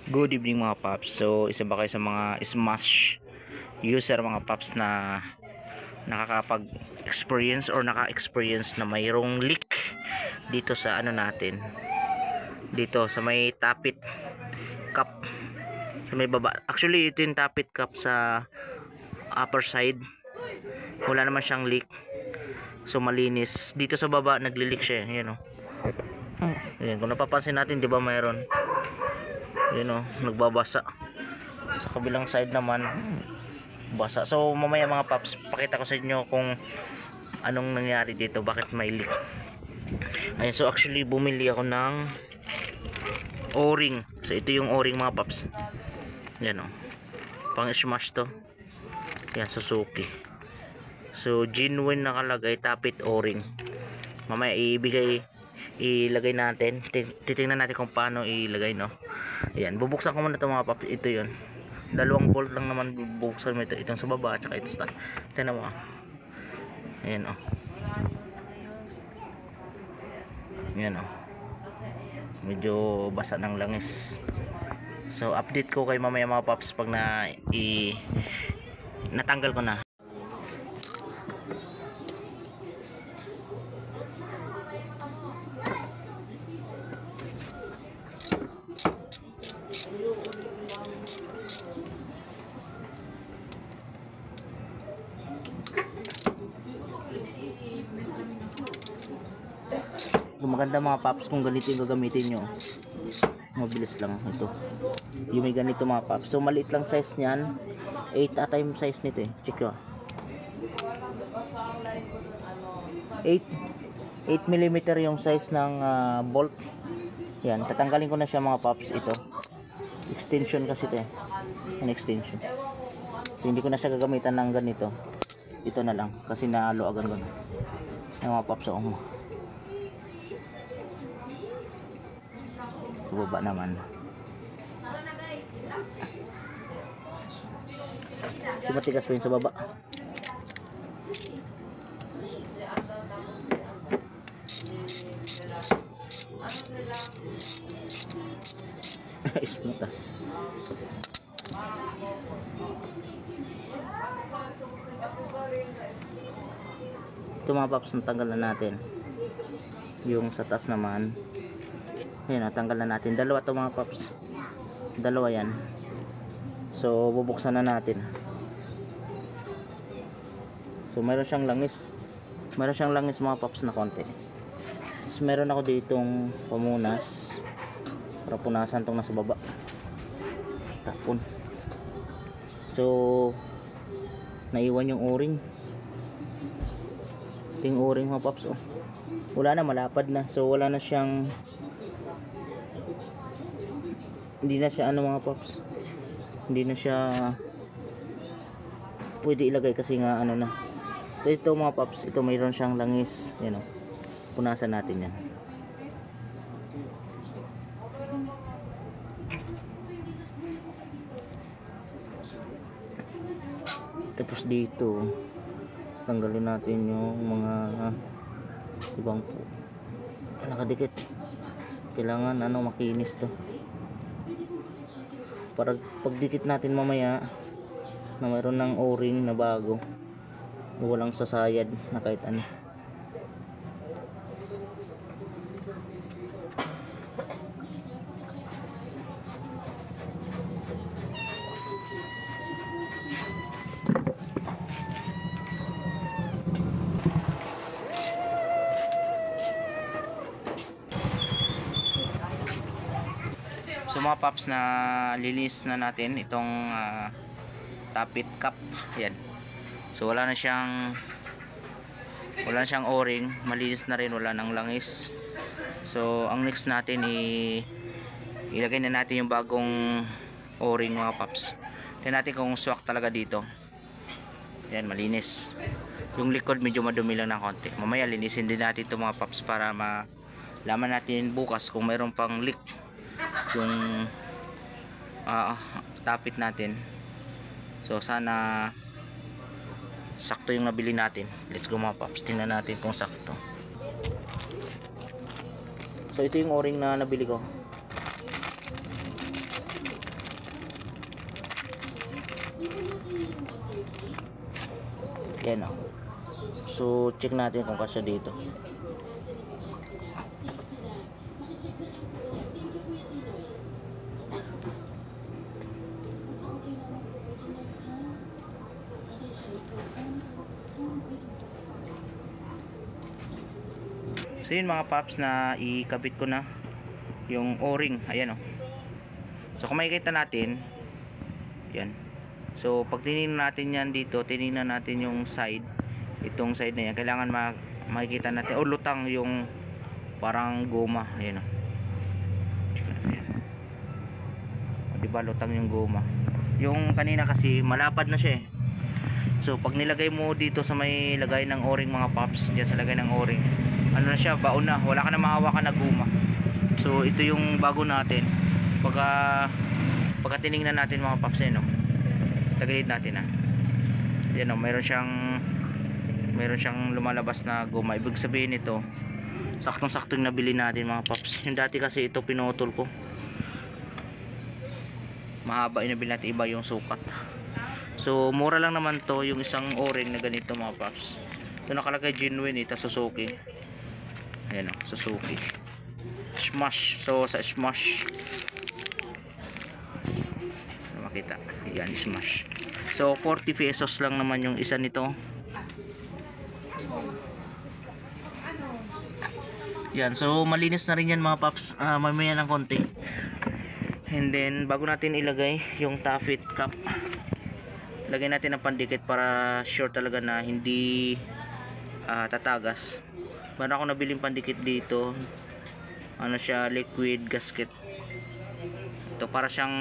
Good evening mga paps. So isa ba kayo sa mga Smash user mga paps na nakakapag-experience or naka-experience na mayroong leak dito sa ano natin, dito sa may tapit cup sa may baba. Actually ito yung tapit cup sa upper side, wala naman siyang leak, so malinis. Dito sa baba nagli-leak siya, yun o. Ayan, kung napapansin natin, di ba mayroon, yun o, nagbabasa. Sa kabilang side naman basa. So mamaya mga paps, pakita ko sa inyo kung anong nangyari dito, bakit may leak. Ayan, so actually bumili ako ng o-ring. So ito yung o-ring mga paps, yan o, pang Smash to. Yan, Suzuki. So genuine nakalagay, tapit o-ring. Mamaya ilagay natin, titingnan natin kung paano ilagay, no. Ayan, bubuksan ko muna ito mga paps. Ito yun, dalawang bolt lang naman bubuksan mo ito, itong sa baba at saka ito sa taas. Tignan mo, ayan o, ayan o, medyo basa ng langis. So update ko kay mamaya mga paps pag natanggal ko na. So maganda mga paps kung ganito yung gagamitin nyo, mabilis lang ito yung may ganito mga paps. So maliit lang size nyan, 8 ata yung size nito eh, check ko, 8mm yung size ng bolt. Yan, tatanggalin ko na siya mga paps. Ito extension kasi ito eh, an extension. So hindi ko na siya gagamitan ng ganito, ito na lang kasi naluagan ko na yung mga paps. So sa baba naman, so matigas pa yun sa baba. Smooth ah. Ito mga paps, natanggal na natin yung sa taas naman. Ayan, natanggal na natin. Dalawa to mga paps, dalawa yan. So bubuksan na natin. So meron siyang langis, mga paps na konti. Tapos meron ako ditong pamunas para punasan tong nasa baba, tapon. So naiwan yung o-ring. Ito yung o-ring mga paps, oh. Wala na, malapad na. So wala na siyang, hindi na siya ano mga paps, hindi na siya pwede ilagay kasi nga ano na. So ito mga paps, ito mayroon siyang langis, you know. Punasan natin yan. Tapos dito tanggalin natin yung mga ibang nakadikit. Kailangan ano, makinis to para pagdikit natin mamaya na mayroon ng o-ring na bago, walang sasayad na kahit ano. So mga paps, na linis na natin itong tapit cup. Yan. So wala na siyang o-ring, malinis na rin, wala nang langis. So ang next natin ilagay na natin yung bagong o-ring mga paps. Tingnan natin kung swak talaga dito. Yan, malinis. Yung likod medyo madumi lang ng konti. Mamaya linisin din natin ito mga paps para malaman natin bukas kung mayroon pang leak yung tapit natin. So sana sakto yung nabili natin. Let's go mga paps, tingnan natin kung sakto. So ito yung o-ring na nabili ko. Yan o. So check natin kung kasya dito. So yun mga paps, na ikabit ko na yung o-ring. Ayan o. So kung makikita natin, yan. So pag tinignan natin yan dito, tinignan natin yung side, itong side na yan, kailangan makikita natin o lutang yung parang goma. Ayan o. Diba lutang yung goma. Yung kanina kasi malapad na siya eh. So pag nilagay mo dito sa may lagay ng o-ring mga paps, dyan sa lagay ng o-ring, ano na siya, baon na, wala ka na mahawakan na guma. So ito yung bago natin. Pagka tinignan natin mga paps, no, tagilid natin yan o, meron siyang lumalabas na guma. Ibig sabihin nito, saktong saktong nabili natin mga paps. Yung dati kasi ito pinutol ko, mahaba, inabili natin, iba yung sukat. So mura lang naman to, yung isang o-ring na ganito mga paps. Ito nakalagay genuine, ito Suzuki. Ayan o, Suzuki Smash. So sa Smash, makita, yan, Smash. So 40 pesos lang naman yung isa nito. Yan, so malinis na rin yan mga paps. Mamaya ng konti. And then bago natin ilagay yung taffet cap, lagay natin ang pandikit para sure talaga na hindi tatagas. Meron ako nabiling pandikit dito, ano siya, liquid gasket. Ito para siyang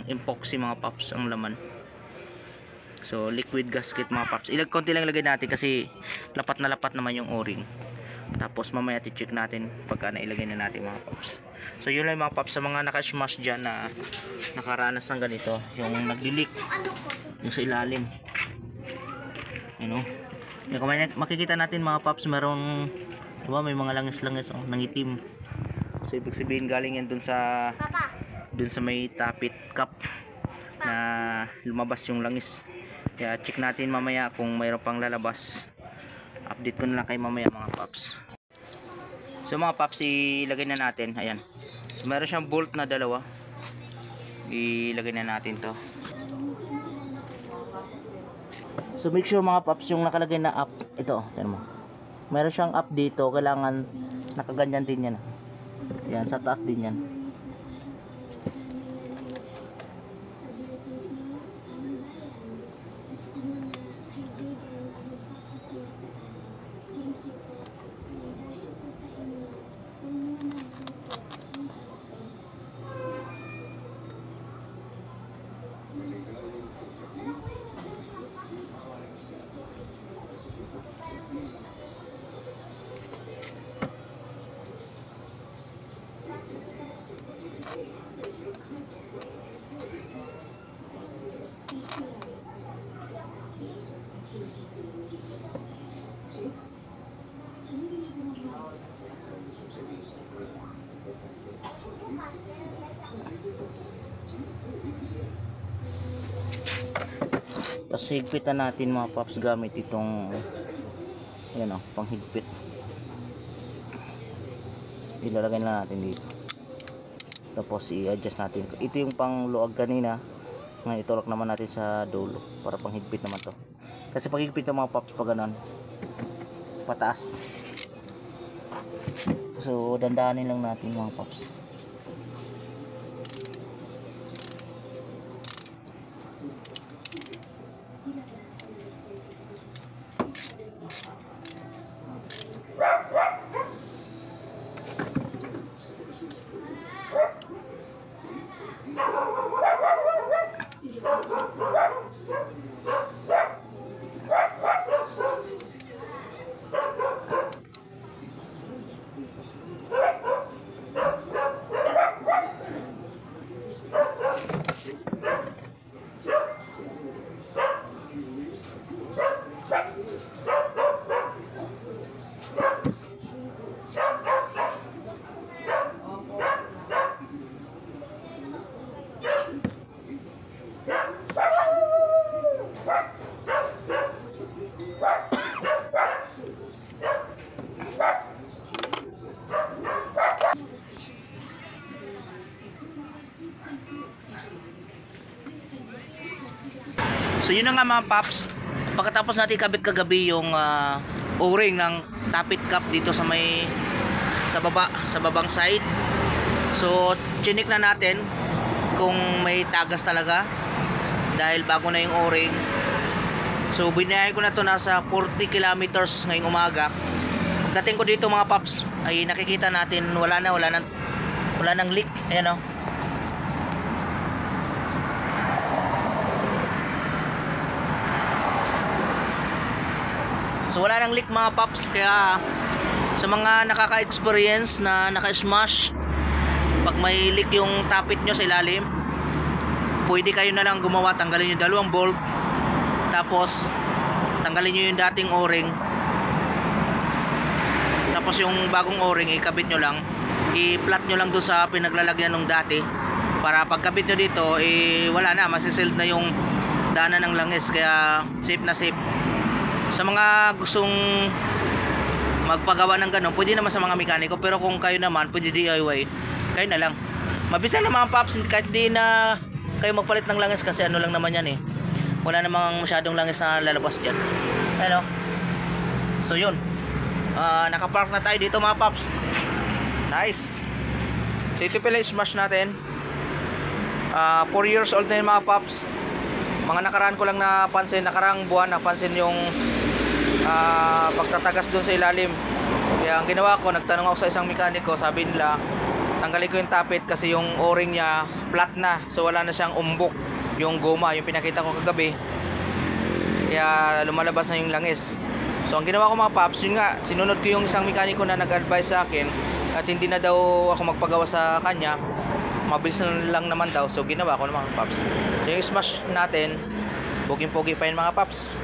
epoxy mga paps ang laman. So liquid gasket mga paps, konti lang ilagay natin kasi lapat na lapat naman yung o-ring. Tapos mamaya i-check natin pagka nailagay na natin mga paps. So yun lang mga paps, sa mga naka-smash dyan na nakaranas ng ganito, yung nagli-leak yung sa ilalim, you know, yung makikita natin mga paps, merong, diba, may mga langis-langis nangitim. So ibig sabihin galing yan dun sa may tappet cap na lumabas yung langis. Kaya check natin mamaya kung mayroon pang lalabas. Update ko na lang kay mamaya mga paps. So mga paps, ilagay na natin. Ayan, so meron siyang bolt na dalawa, ilagay na natin to. So make sure mga paps, yung nakalagay na up, ito, tignan mo, meron siyang up dito, kailangan nakaganyan din yan. Yan, sa taas din yan. Tapos higpitan natin mga paps gamit itong, ayan o, panghigpit. Ilalagay na natin dito. Tapos i-adjust natin. Ito yung pang luag kanina, ngayon itulak naman natin sa dulo para panghigpit naman to. Kasi pag higpit ng mga paps, pag ganun, pataas. So dandahanin lang natin mga paps. So yun na nga mga paps, pagkatapos natin kabit kagabi yung o-ring ng tappet cap dito sa may sa babang side. So chinik na natin kung may tagas talaga dahil bago na yung o-ring. So binahay ko na to nasa 40 kilometers ngayong umaga. Pagdating ko dito mga paps ay nakikita natin wala nang leak. Ayan o. So wala nang leak mga paps, kaya sa mga nakaka-experience na naka-smash, pag may leak yung tappet nyo sa ilalim, pwede kayo na lang gumawa, tanggalin yung dalawang bolt, tapos tanggalin nyo yung dating o-ring, tapos yung bagong o-ring ikabit nyo lang, i-flat nyo lang doon sa pinaglalagyan ng dati, para pagkabit nyo dito wala na, masisild na yung daanan ng langis, kaya safe na safe. Sa mga gustong magpagawa ng ganun, pwede naman sa mga mekaniko, pero kung kayo naman pwede DIY, kayo na lang. Mabisa na mga paps, kahit di na kayo magpalit ng langis, kasi ano lang naman yan eh, wala namang masyadong langis na lalabas dyan. Ano? So yun, nakapark na tayo dito mga paps. Nice. So ito pala smash natin, 4 years old na yun mga paps. Mga nakaraan ko lang napansin, nakarang buwan napansin yung pagtatagas dun sa ilalim. Kaya ang ginawa ko, nagtanong ako sa isang mekaniko, sabi nila tanggalin ko yung tappet kasi yung o-ring niya flat na, so wala na siyang umbok yung goma, yung pinakita ko kagabi, kaya lumalabas na yung langis. So ang ginawa ko mga paps, yun nga, sinunod ko yung isang mekaniko na nag-advise sa akin at hindi na daw ako magpagawa sa kanya, mabilis na lang naman daw. So ginawa ko ng mga paps. So yung smash natin, poging-pogi pa yun mga paps.